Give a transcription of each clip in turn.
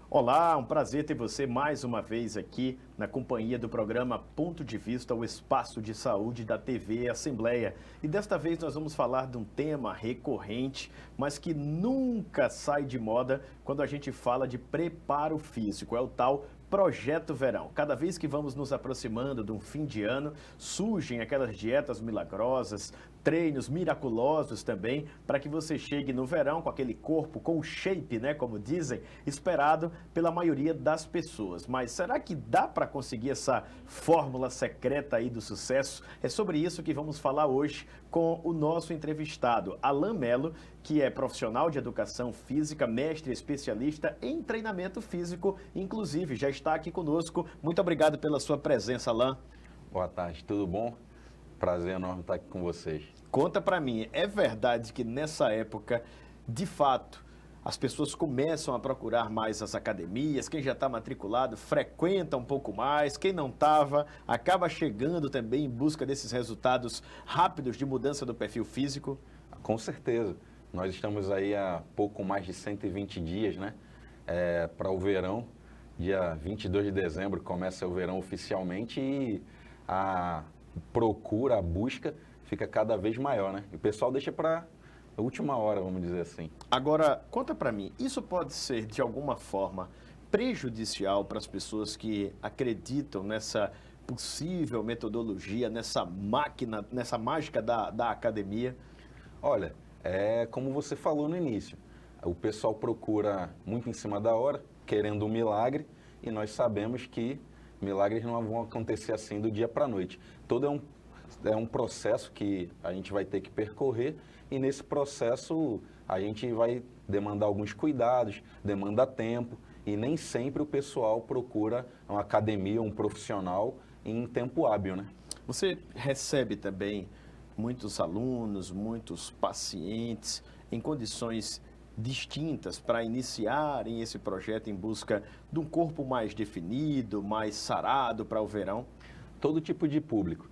Olá, um prazer ter você mais uma vez aqui na companhia do programa Ponto de Vista, o espaço de saúde da TV Assembleia. E desta vez nós vamos falar de um tema recorrente, mas que nunca sai de moda quando a gente fala de preparo físico. É o tal Projeto Verão. Cada vez que vamos nos aproximando de um fim de ano, surgem aquelas dietas milagrosas, treinos miraculosos também, para que você chegue no verão com aquele corpo, com o shape, né, como dizem, esperado pela maioria das pessoas. Mas será que dá para conseguir essa fórmula secreta aí do sucesso? É sobre isso que vamos falar hoje com o nosso entrevistado, Alan Melo, que é profissional de educação física, mestre especialista em treinamento físico, inclusive já está aqui conosco. Muito obrigado pela sua presença, Alan. Boa tarde, tudo bom? Prazer enorme estar aqui com vocês. Conta para mim, é verdade que nessa época, de fato, as pessoas começam a procurar mais as academias, quem já está matriculado frequenta um pouco mais, quem não estava acaba chegando também em busca desses resultados rápidos de mudança do perfil físico? Com certeza. Nós estamos aí há pouco mais de 120 dias, né? Para o verão, dia 22 de dezembro começa o verão oficialmente e a procura, a busca fica cada vez maior, né? E o pessoal deixa para a última hora, vamos dizer assim. Agora, conta para mim, isso pode ser de alguma forma prejudicial para as pessoas que acreditam nessa possível metodologia, nessa máquina, nessa mágica da academia? Olha, é como você falou no início, o pessoal procura muito em cima da hora, querendo um milagre, e nós sabemos que milagres não vão acontecer assim do dia para a noite. Todo é um processo que a gente vai ter que percorrer, e nesse processo a gente vai demandar alguns cuidados, demanda tempo, e nem sempre o pessoal procura uma academia, um profissional em tempo hábil, né? Você recebe também muitos alunos, muitos pacientes em condições distintas para iniciarem esse projeto em busca de um corpo mais definido, mais sarado para o verão? Todo tipo de público.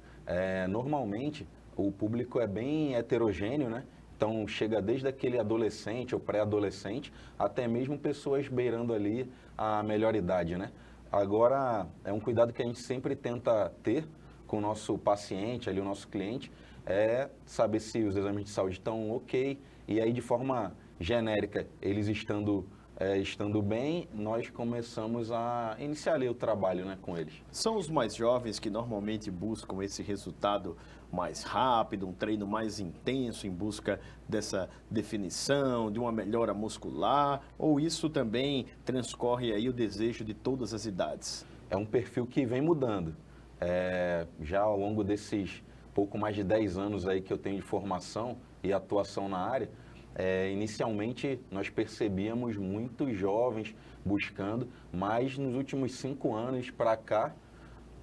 Normalmente, o público é bem heterogêneo, né? Então, chega desde aquele adolescente ou pré-adolescente, até mesmo pessoas beirando ali a melhor idade, né? Agora, é um cuidado que a gente sempre tenta ter com o nosso paciente, ali, o nosso cliente, é saber se os exames de saúde estão ok, e aí, de forma genérica, eles estando bem, nós começamos a iniciar ali o trabalho, né, com eles. São os mais jovens que normalmente buscam esse resultado mais rápido, um treino mais intenso em busca dessa definição, de uma melhora muscular, ou isso também transcorre aí o desejo de todas as idades? É um perfil que vem mudando. Já ao longo desses pouco mais de 10 anos aí que eu tenho de formação e atuação na área, inicialmente nós percebíamos muitos jovens buscando, mas nos últimos 5 anos para cá,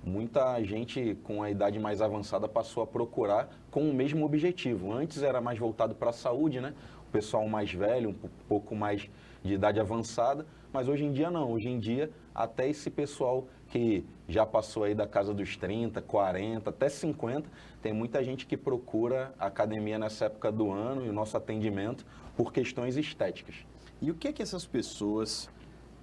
muita gente com a idade mais avançada passou a procurar com o mesmo objetivo. Antes era mais voltado para a saúde, né? O pessoal mais velho, um pouco mais de idade avançada, mas hoje em dia não. Hoje em dia, até esse pessoal que já passou aí da casa dos 30, 40, até 50, tem muita gente que procura a academia nessa época do ano e o nosso atendimento por questões estéticas. E o que é que essas pessoas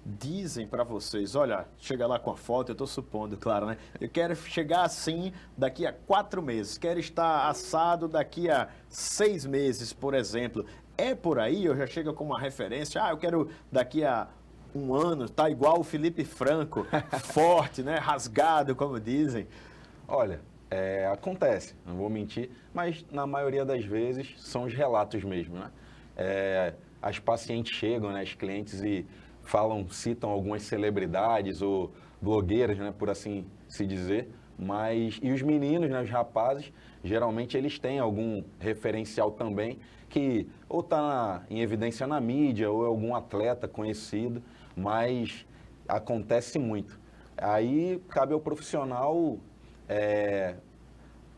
dizem para vocês? Olha, chega lá com a foto, eu estou supondo, claro, né? Eu quero chegar assim daqui a 4 meses, quero estar assado daqui a 6 meses, por exemplo. É por aí? Eu já chego com uma referência, eu quero daqui a 1 ano, tá igual o Felipe Franco, forte, né? Rasgado, como dizem. Olha, acontece, não vou mentir, mas na maioria das vezes são os relatos mesmo, né? As pacientes chegam, né, as clientes e citam algumas celebridades ou blogueiras, né, por assim se dizer, e os meninos, né, os rapazes, geralmente eles têm algum referencial também que ou está em evidência na mídia ou é algum atleta conhecido, mas acontece muito. Aí cabe ao profissional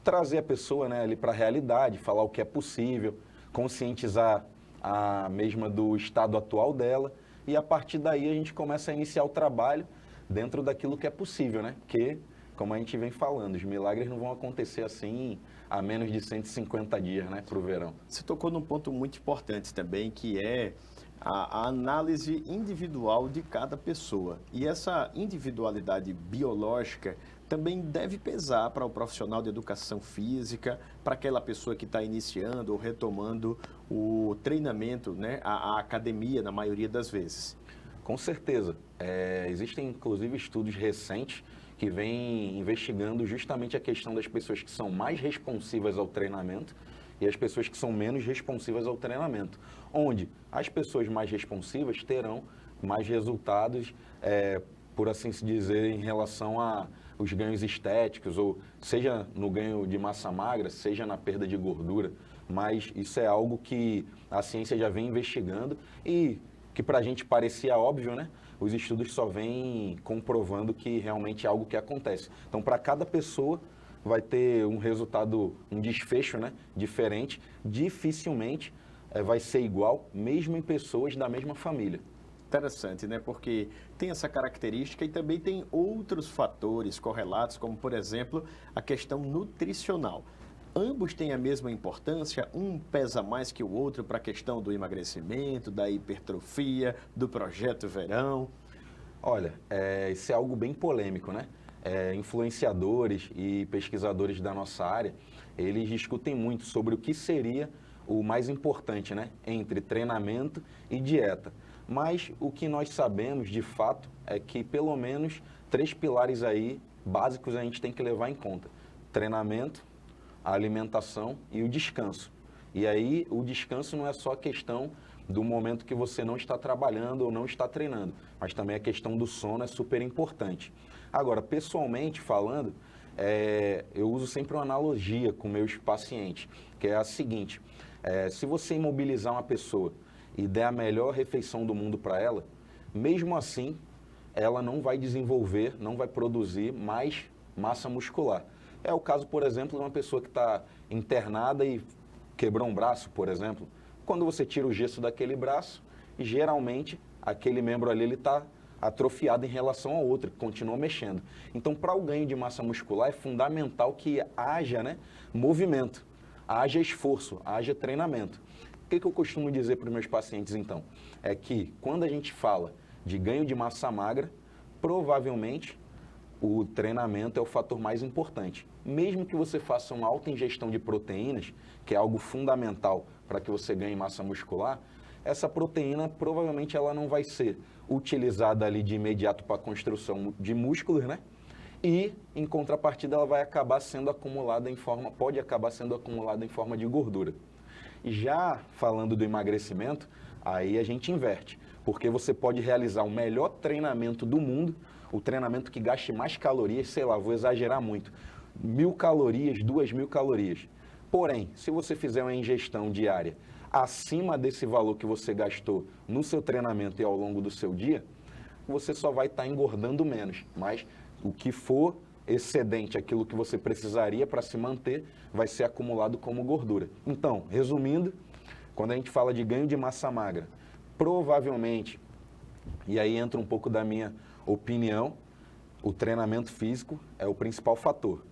trazer a pessoa, né, ali para a realidade, falar o que é possível, conscientizar a mesma do estado atual dela, e a partir daí a gente começa a iniciar o trabalho dentro daquilo que é possível, né? Porque, como a gente vem falando, os milagres não vão acontecer assim a menos de 150 dias, né, para o verão. Você tocou num ponto muito importante também, que é a análise individual de cada pessoa. E essa individualidade biológica também deve pesar para o profissional de educação física, para aquela pessoa que está iniciando ou retomando o treinamento, né, a academia, na maioria das vezes. Com certeza. Existem, inclusive, estudos recentes que vêm investigando justamente a questão das pessoas que são mais responsivas ao treinamento e as pessoas que são menos responsivas ao treinamento, onde as pessoas mais responsivas terão mais resultados, por assim se dizer, em relação a os ganhos estéticos, ou seja no ganho de massa magra, seja na perda de gordura, mas isso é algo que a ciência já vem investigando e que para a gente parecia óbvio, né? Os estudos só vêm comprovando que realmente é algo que acontece. Então, para cada pessoa vai ter um resultado, um desfecho, né, diferente, dificilmente vai ser igual, mesmo em pessoas da mesma família. Interessante, né? Porque tem essa característica e também tem outros fatores correlatos, como, por exemplo, a questão nutricional. Ambos têm a mesma importância, um pesa mais que o outro para a questão do emagrecimento, da hipertrofia, do projeto verão. Olha, isso é algo bem polêmico, né? Influenciadores e pesquisadores da nossa área, eles discutem muito sobre o que seria o mais importante, né? Entre treinamento e dieta. Mas o que nós sabemos, de fato, é que pelo menos 3 pilares aí básicos a gente tem que levar em conta. Treinamento, a alimentação e o descanso. E aí o descanso não é só a questão do momento que você não está trabalhando ou não está treinando, mas também a questão do sono é super importante. Agora, pessoalmente falando, eu uso sempre uma analogia com meus pacientes, que é a seguinte: se você imobilizar uma pessoa e der a melhor refeição do mundo para ela, mesmo assim, ela não vai desenvolver, não vai produzir mais massa muscular. É o caso, por exemplo, de uma pessoa que está internada e quebrou um braço, por exemplo. Quando você tira o gesso daquele braço, geralmente aquele membro ali está atrofiado em relação ao outro, que continua mexendo. Então, para o ganho de massa muscular, é fundamental que haja, né, movimento, haja esforço, haja treinamento. O que eu costumo dizer para os meus pacientes, então? É que quando a gente fala de ganho de massa magra, provavelmente o treinamento é o fator mais importante. Mesmo que você faça uma alta ingestão de proteínas, que é algo fundamental para que você ganhe massa muscular, essa proteína provavelmente ela não vai ser utilizada ali de imediato para a construção de músculos, né? E, em contrapartida, ela vai acabar sendo acumulada pode acabar sendo acumulada em forma de gordura. Já falando do emagrecimento, aí a gente inverte, porque você pode realizar o melhor treinamento do mundo, o treinamento que gaste mais calorias, sei lá, vou exagerar muito, 1.000 calorias, 2.000 calorias. Porém, se você fizer uma ingestão diária acima desse valor que você gastou no seu treinamento e ao longo do seu dia, você só vai estar engordando menos, mas o que for excedente, aquilo que você precisaria para se manter, vai ser acumulado como gordura. Então, resumindo, quando a gente fala de ganho de massa magra, provavelmente, e aí entra um pouco da minha opinião, o treinamento físico é o principal fator.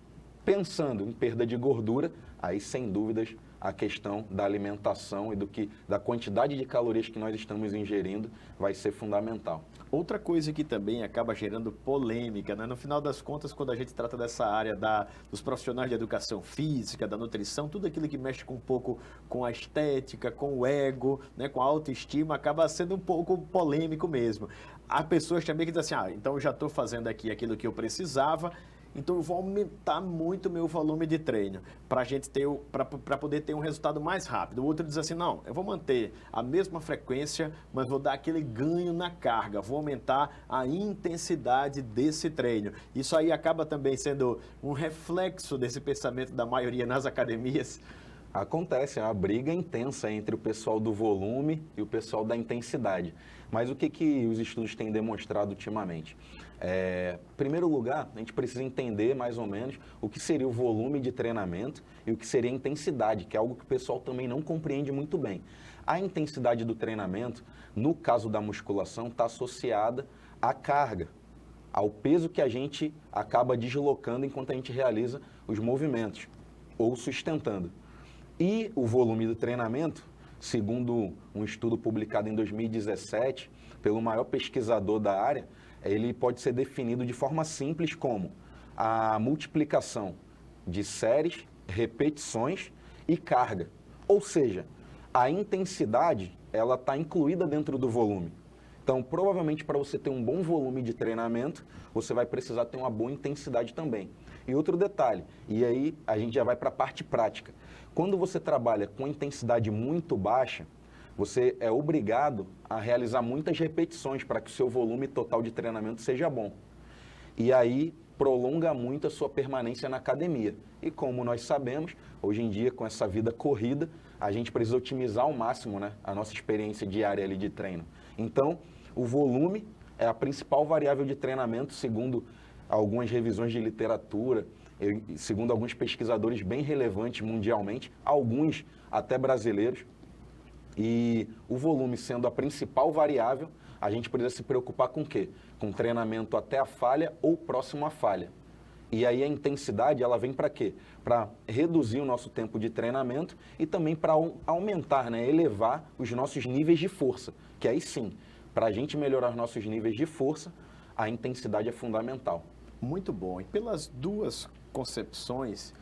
Pensando em perda de gordura, aí sem dúvidas a questão da alimentação e da quantidade de calorias que nós estamos ingerindo vai ser fundamental. Outra coisa que também acaba gerando polêmica, né? No final das contas, quando a gente trata dessa área dos profissionais de educação física, da nutrição, tudo aquilo que mexe com um pouco com a estética, com o ego, né? Com a autoestima, acaba sendo um pouco polêmico mesmo. Há pessoas também que dizem assim, então eu já estou fazendo aqui aquilo que eu precisava, então eu vou aumentar muito o meu volume de treino para poder ter um resultado mais rápido. O outro diz assim, não, eu vou manter a mesma frequência, mas vou dar aquele ganho na carga, vou aumentar a intensidade desse treino. Isso aí acaba também sendo um reflexo desse pensamento da maioria nas academias. Acontece, é uma briga intensa entre o pessoal do volume e o pessoal da intensidade. Mas o que os estudos têm demonstrado ultimamente? Em primeiro lugar, a gente precisa entender mais ou menos o que seria o volume de treinamento e o que seria a intensidade, que é algo que o pessoal também não compreende muito bem. A intensidade do treinamento, no caso da musculação, está associada à carga, ao peso que a gente acaba deslocando enquanto a gente realiza os movimentos ou sustentando. E o volume do treinamento segundo um estudo publicado em 2017 pelo maior pesquisador da área, ele pode ser definido de forma simples como a multiplicação de séries, repetições e carga. Ou seja, a intensidade ela está incluída dentro do volume. Então, provavelmente, para você ter um bom volume de treinamento, você vai precisar ter uma boa intensidade também. E outro detalhe, e aí a gente já vai para a parte prática. Quando você trabalha com intensidade muito baixa, você é obrigado a realizar muitas repetições para que o seu volume total de treinamento seja bom. E aí prolonga muito a sua permanência na academia. E como nós sabemos, hoje em dia, com essa vida corrida, a gente precisa otimizar ao máximo, né, a nossa experiência diária ali de treino. Então, o volume é a principal variável de treinamento, segundo algumas revisões de literatura, segundo alguns pesquisadores bem relevantes mundialmente, alguns até brasileiros. E o volume sendo a principal variável, a gente precisa se preocupar com o quê? Com treinamento até a falha ou próximo à falha. E aí a intensidade, ela vem para quê? Para reduzir o nosso tempo de treinamento e também para aumentar, né? Elevar os nossos níveis de força. Que aí sim, para a gente melhorar os nossos níveis de força, a intensidade é fundamental. Muito bom. E pelas duas concepções,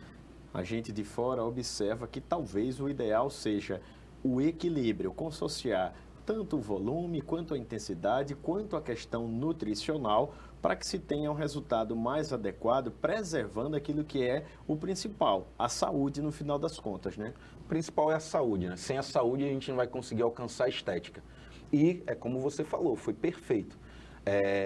a gente de fora observa que talvez o ideal seja o equilíbrio, consociar tanto o volume, quanto a intensidade, quanto a questão nutricional, para que se tenha um resultado mais adequado, preservando aquilo que é o principal, a saúde no final das contas, né? O principal é a saúde, né? Sem a saúde a gente não vai conseguir alcançar a estética. E é como você falou, foi perfeito.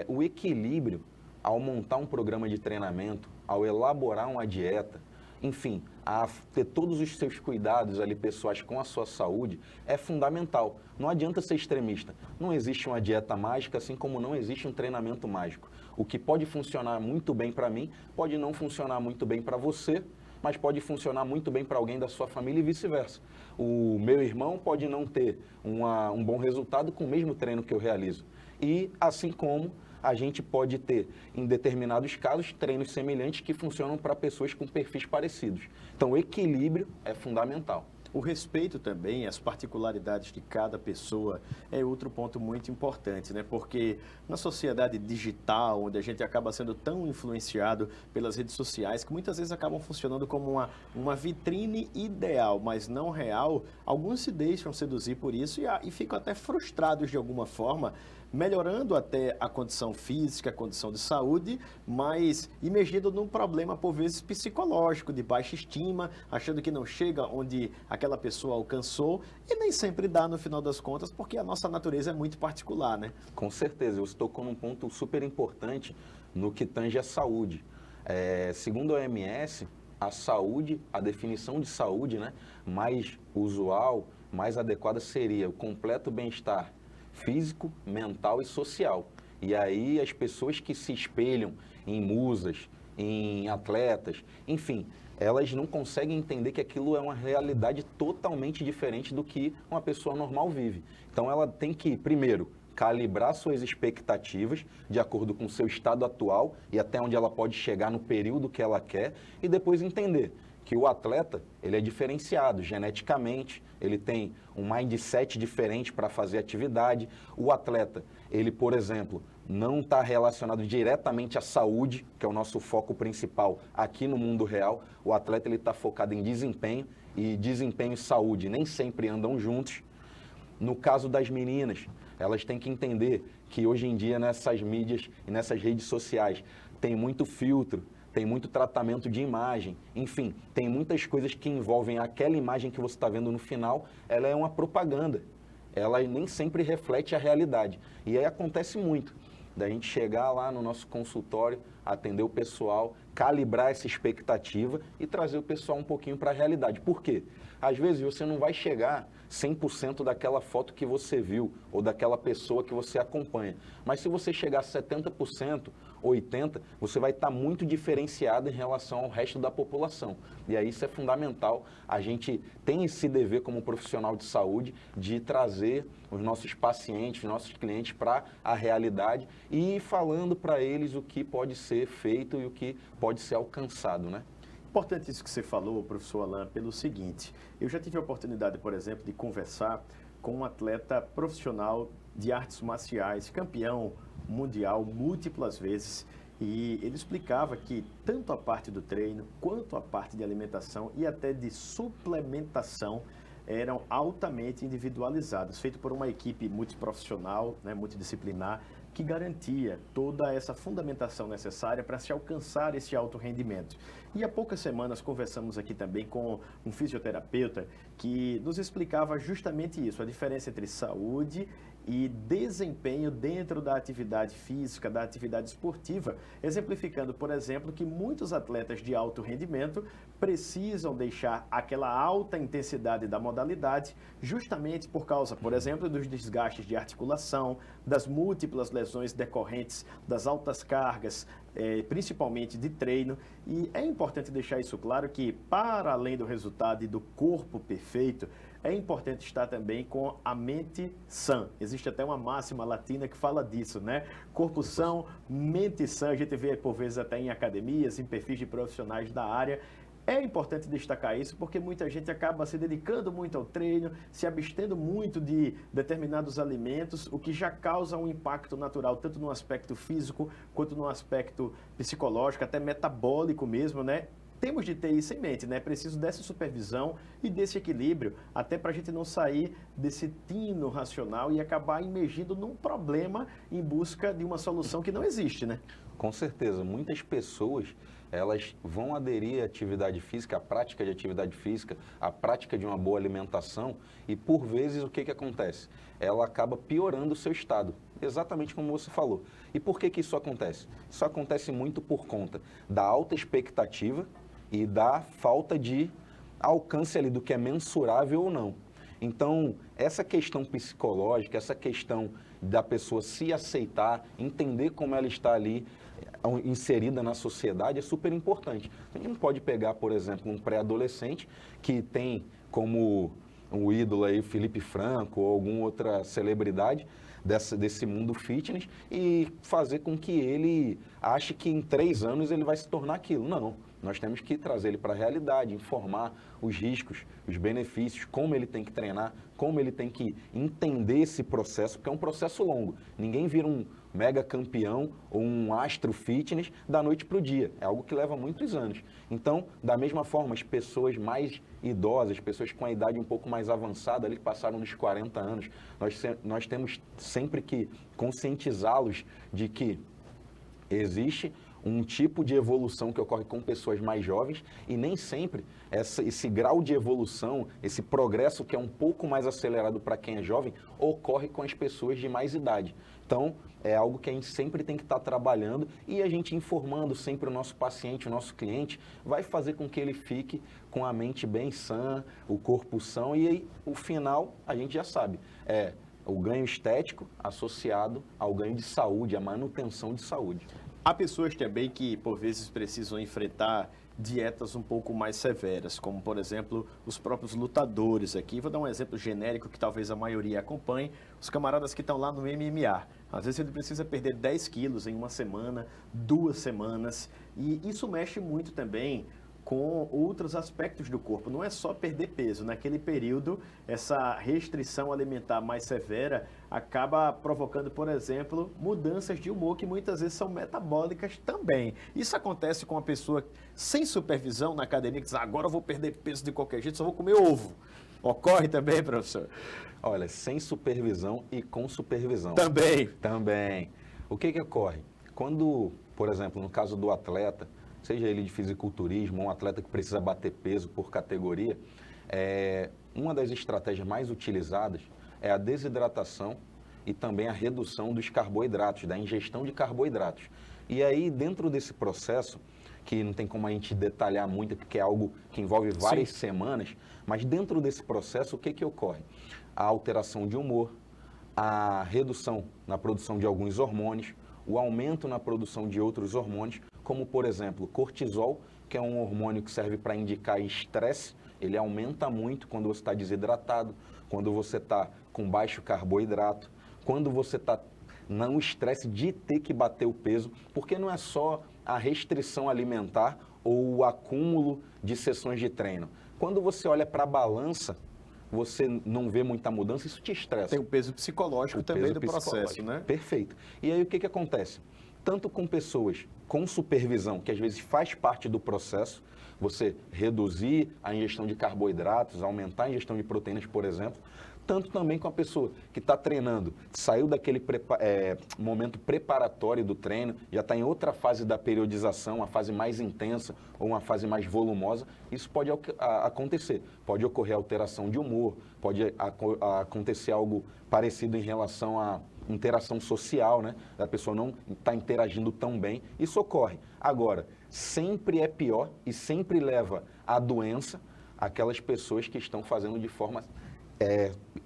O equilíbrio, ao montar um programa de treinamento, ao elaborar uma dieta, enfim, a ter todos os seus cuidados ali pessoais com a sua saúde é fundamental. Não adianta ser extremista. Não existe uma dieta mágica, assim como não existe um treinamento mágico. O que pode funcionar muito bem para mim, pode não funcionar muito bem para você, mas pode funcionar muito bem para alguém da sua família e vice-versa. O meu irmão pode não ter um bom resultado com o mesmo treino que eu realizo. E assim como a gente pode ter, em determinados casos, treinos semelhantes que funcionam para pessoas com perfis parecidos. Então, o equilíbrio é fundamental. O respeito também, as particularidades de cada pessoa é outro ponto muito importante, né? Porque na sociedade digital, onde a gente acaba sendo tão influenciado pelas redes sociais, que muitas vezes acabam funcionando como uma vitrine ideal, mas não real, alguns se deixam seduzir por isso e ficam até frustrados de alguma forma, melhorando até a condição física, a condição de saúde, mas imergido num problema, por vezes, psicológico, de baixa estima, achando que não chega onde aquela pessoa alcançou, e nem sempre dá no final das contas, porque a nossa natureza é muito particular, né? Com certeza, você tocou num ponto super importante no que tange a saúde. Segundo a OMS, a saúde, a definição de saúde, né, mais usual, mais adequada seria o completo bem-estar físico, mental e social. E aí as pessoas que se espelham em musas, em atletas, enfim, elas não conseguem entender que aquilo é uma realidade totalmente diferente do que uma pessoa normal vive. Então ela tem que, primeiro, calibrar suas expectativas de acordo com o seu estado atual e até onde ela pode chegar no período que ela quer, e depois entender que o atleta, ele é diferenciado geneticamente, ele tem um mindset diferente para fazer atividade. O atleta, ele, por exemplo, não está relacionado diretamente à saúde, que é o nosso foco principal aqui no mundo real. O atleta, ele está focado em desempenho, e desempenho e saúde nem sempre andam juntos. No caso das meninas, elas têm que entender que hoje em dia nessas mídias e nessas redes sociais tem muito filtro, tem muito tratamento de imagem, enfim, tem muitas coisas que envolvem aquela imagem que você está vendo no final, ela é uma propaganda, ela nem sempre reflete a realidade. E aí acontece muito, da gente chegar lá no nosso consultório, atender o pessoal, calibrar essa expectativa e trazer o pessoal um pouquinho para a realidade. Por quê? Às vezes você não vai chegar 100% daquela foto que você viu ou daquela pessoa que você acompanha. Mas se você chegar a 70%, 80%, você vai estar muito diferenciado em relação ao resto da população. E aí isso é fundamental. A gente tem esse dever como profissional de saúde de trazer os nossos pacientes, os nossos clientes para a realidade e ir falando para eles o que pode ser feito e o que pode ser alcançado, né? Importante isso que você falou, professor Alain, pelo seguinte, eu já tive a oportunidade, por exemplo, de conversar com um atleta profissional de artes marciais, campeão mundial múltiplas vezes, e ele explicava que tanto a parte do treino, quanto a parte de alimentação e até de suplementação eram altamente individualizadas, feito por uma equipe multiprofissional, né, multidisciplinar, que garantia toda essa fundamentação necessária para se alcançar esse alto rendimento. E há poucas semanas conversamos aqui também com um fisioterapeuta que nos explicava justamente isso, a diferença entre saúde e desempenho dentro da atividade física, da atividade esportiva, exemplificando, por exemplo, que muitos atletas de alto rendimento precisam deixar aquela alta intensidade da modalidade justamente por causa, por exemplo, dos desgastes de articulação, das múltiplas lesões decorrentes das altas cargas, principalmente de treino. E é importante deixar isso claro que, para além do resultado e do corpo perfeito, é importante estar também com a mente sã. Existe até uma máxima latina que fala disso, né? Corpo são, mente sã. A gente vê, por vezes, até em academias, em perfis de profissionais da área. É importante destacar isso porque muita gente acaba se dedicando muito ao treino, se abstendo muito de determinados alimentos, o que já causa um impacto natural, tanto no aspecto físico, quanto no aspecto psicológico, até metabólico mesmo, né? Temos de ter isso em mente, né? Preciso dessa supervisão e desse equilíbrio, até para a gente não sair desse tino racional e acabar imergindo num problema em busca de uma solução que não existe, né? Com certeza, muitas pessoas, elas vão aderir à atividade física, à prática de atividade física, à prática de uma boa alimentação e, por vezes, o que acontece? Ela acaba piorando o seu estado, exatamente como você falou. E por que isso acontece? Isso acontece muito por conta da alta expectativa e da falta de alcance ali do que é mensurável ou não. Então, essa questão psicológica, essa questão da pessoa se aceitar, entender como ela está ali inserida na sociedade é super importante. A gente não pode pegar, por exemplo, um pré-adolescente que tem como um ídolo aí Felipe Franco ou alguma outra celebridade desse mundo fitness e fazer com que ele ache que em 3 anos ele vai se tornar aquilo. Não, nós temos que trazer ele para a realidade, informar os riscos, os benefícios, como ele tem que treinar, como ele tem que entender esse processo, porque é um processo longo. Ninguém vira um mega campeão ou um astro fitness da noite para o dia. É algo que leva muitos anos. Então, da mesma forma, as pessoas mais idosas, pessoas com a idade um pouco mais avançada, ali que passaram dos 40 anos, nós temos sempre que conscientizá-los de que existe um tipo de evolução que ocorre com pessoas mais jovens e nem sempre esse grau de evolução, esse progresso que é um pouco mais acelerado para quem é jovem, ocorre com as pessoas de mais idade. Então, é algo que a gente sempre tem que estar trabalhando e a gente informando sempre o nosso paciente, o nosso cliente, vai fazer com que ele fique com a mente bem sã, o corpo são e aí o final a gente já sabe, é o ganho estético associado ao ganho de saúde, a manutenção de saúde. Há pessoas também que, por vezes, precisam enfrentar dietas um pouco mais severas, como, por exemplo, os próprios lutadores aqui. Vou dar um exemplo genérico que talvez a maioria acompanhe. Os camaradas que estão lá no MMA. Às vezes ele precisa perder 10 quilos em uma semana, 2 semanas. E isso mexe muito também com outros aspectos do corpo. Não é só perder peso. Naquele período, essa restrição alimentar mais severa acaba provocando, por exemplo, mudanças de humor que muitas vezes são metabólicas também. Isso acontece com uma pessoa sem supervisão na academia, que diz, agora eu vou perder peso de qualquer jeito, só vou comer ovo. Ocorre também, professor? Olha, sem supervisão e com supervisão. Também. Também. O que ocorre? Quando, por exemplo, no caso do atleta, seja ele de fisiculturismo, um atleta que precisa bater peso por categoria, uma das estratégias mais utilizadas é a desidratação e também a redução dos carboidratos, da ingestão de carboidratos. E aí, dentro desse processo, que não tem como a gente detalhar muito, porque é algo que envolve várias semanas, mas dentro desse processo, o que ocorre? A alteração de humor, a redução na produção de alguns hormônios, o aumento na produção de outros hormônios, como, por exemplo, cortisol, que é um hormônio que serve para indicar estresse, ele aumenta muito quando você está desidratado, quando você está com baixo carboidrato, quando você está no estresse de ter que bater o peso, porque não é só a restrição alimentar ou o acúmulo de sessões de treino. Quando você olha para a balança, você não vê muita mudança, isso te estressa. Tem o peso psicológico também do processo, né? Perfeito. E aí o que acontece? Tanto com pessoas com supervisão, que às vezes faz parte do processo, você reduzir a ingestão de carboidratos, aumentar a ingestão de proteínas, por exemplo, tanto também com a pessoa que está treinando, saiu daquele momento preparatório do treino, já está em outra fase da periodização, uma fase mais intensa ou uma fase mais volumosa, isso pode acontecer. Pode ocorrer alteração de humor, pode acontecer algo parecido em relação à interação social, né? A pessoa não está interagindo tão bem, isso ocorre. Agora, sempre é pior e sempre leva à doença aquelas pessoas que estão fazendo de forma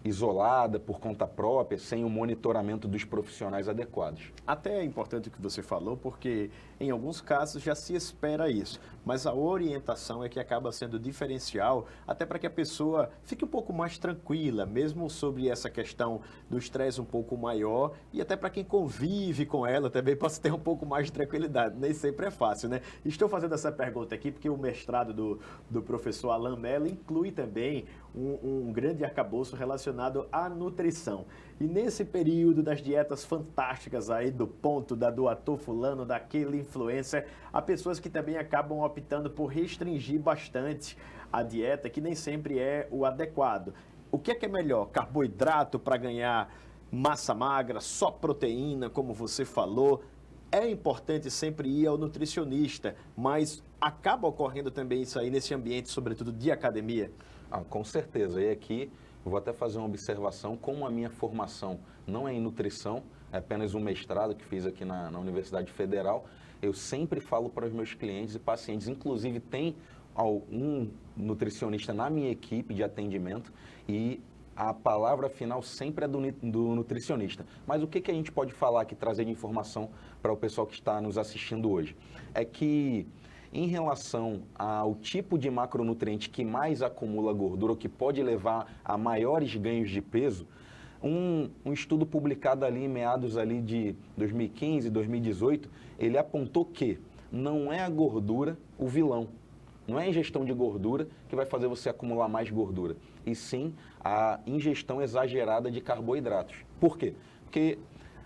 isolada, por conta própria, sem o monitoramento dos profissionais adequados. Até é importante o que você falou, porque em alguns casos já se espera isso, mas a orientação é que acaba sendo diferencial, até para que a pessoa fique um pouco mais tranquila, mesmo sobre essa questão do estresse um pouco maior, e até para quem convive com ela também possa ter um pouco mais de tranquilidade. Nem sempre é fácil, né? Estou fazendo essa pergunta aqui porque o mestrado do professor Alan Mello inclui também um grande arcabouço relacionado à nutrição. E nesse período das dietas fantásticas aí, do ponto, do ator fulano, daquele influencer, há pessoas que também acabam optando por restringir bastante a dieta, que nem sempre é o adequado. O que é melhor? Carboidrato para ganhar massa magra, só proteína, como você falou? É importante sempre ir ao nutricionista, mas acaba ocorrendo também isso aí nesse ambiente, sobretudo de academia? Com certeza. E aqui eu vou até fazer uma observação, como a minha formação não é em nutrição, é apenas um mestrado que fiz aqui na Universidade Federal, eu sempre falo para os meus clientes e pacientes, inclusive tem um nutricionista na minha equipe de atendimento e a palavra final sempre é do nutricionista. Mas o que a gente pode falar aqui, trazer de informação para o pessoal que está nos assistindo hoje? É que em relação ao tipo de macronutriente que mais acumula gordura, ou que pode levar a maiores ganhos de peso, um estudo publicado ali em meados ali de 2015, 2018, ele apontou que não é a gordura o vilão. Não é a ingestão de gordura que vai fazer você acumular mais gordura, e sim a ingestão exagerada de carboidratos. Por quê? Porque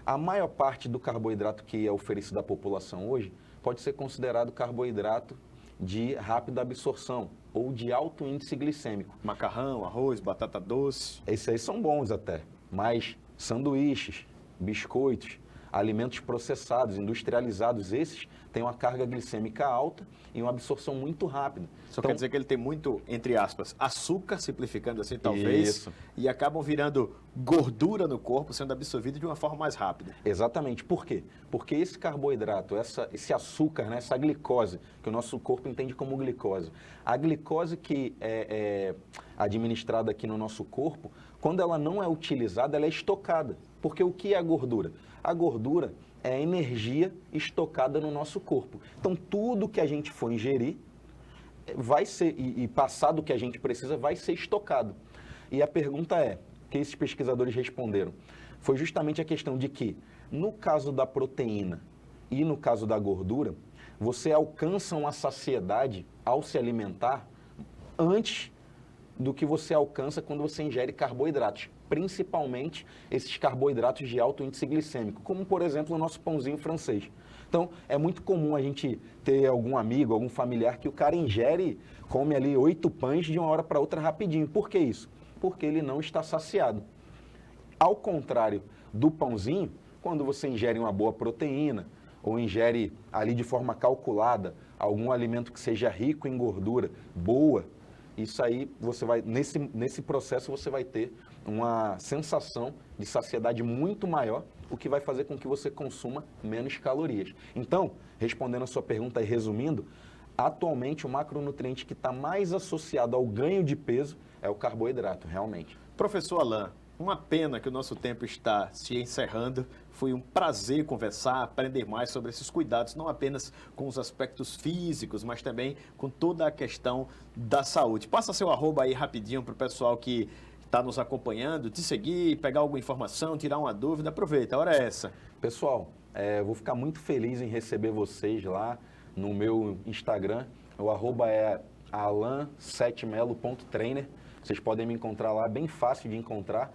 a maior parte do carboidrato que é oferecido à população hoje pode ser considerado carboidrato de rápida absorção ou de alto índice glicêmico. Macarrão, arroz, batata doce. Esses aí são bons até, mas sanduíches, biscoitos, alimentos processados, industrializados, esses têm uma carga glicêmica alta e uma absorção muito rápida. Só quer dizer que ele tem muito, entre aspas, açúcar, simplificando assim talvez, isso. E acabam virando gordura no corpo, sendo absorvido de uma forma mais rápida. Exatamente. Por quê? Porque esse carboidrato, esse açúcar, né, essa glicose, que o nosso corpo entende como glicose, a glicose que é administrada aqui no nosso corpo, quando ela não é utilizada, ela é estocada. Porque o que é a gordura? A gordura é a energia estocada no nosso corpo. Então, tudo que a gente for ingerir vai ser, e passar do que a gente precisa, vai ser estocado. E a pergunta é, que esses pesquisadores responderam, foi justamente a questão de que, no caso da proteína e no caso da gordura, você alcança uma saciedade ao se alimentar antes do que você alcança quando você ingere carboidratos, principalmente esses carboidratos de alto índice glicêmico, como, por exemplo, o nosso pãozinho francês. Então, é muito comum a gente ter algum amigo, algum familiar que o cara ingere, come ali 8 pães de uma hora para outra rapidinho. Por que isso? Porque ele não está saciado. Ao contrário do pãozinho, quando você ingere uma boa proteína, ou ingere ali de forma calculada algum alimento que seja rico em gordura, boa, isso aí você vai, nesse processo você vai ter uma sensação de saciedade muito maior, o que vai fazer com que você consuma menos calorias. Então, respondendo a sua pergunta e resumindo, atualmente o macronutriente que está mais associado ao ganho de peso é o carboidrato, realmente. Professor Alan, uma pena que o nosso tempo está se encerrando. Foi um prazer conversar, aprender mais sobre esses cuidados, não apenas com os aspectos físicos, mas também com toda a questão da saúde. Passa seu arroba aí rapidinho para o pessoal que está nos acompanhando, te seguir, pegar alguma informação, tirar uma dúvida. Aproveita, a hora é essa. Pessoal, vou ficar muito feliz em receber vocês lá no meu Instagram, O arroba é alan7melo.trainer. Vocês podem me encontrar lá, bem fácil de encontrar.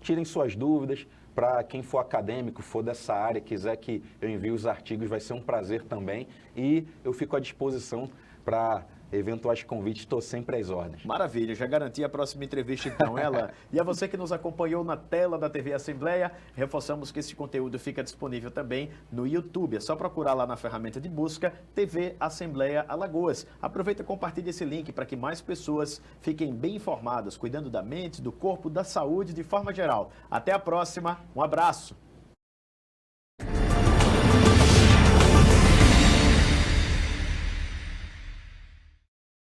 Tirem suas dúvidas. Para quem for acadêmico, for dessa área, quiser que eu envie os artigos, vai ser um prazer também. E eu fico à disposição para eventuais convites, estou sempre às ordens. Maravilha, já garanti a próxima entrevista então, ela. E a você que nos acompanhou na tela da TV Assembleia, reforçamos que esse conteúdo fica disponível também no YouTube. É só procurar lá na ferramenta de busca TV Assembleia Alagoas. Aproveita e compartilha esse link para que mais pessoas fiquem bem informadas, cuidando da mente, do corpo, da saúde de forma geral. Até a próxima, um abraço!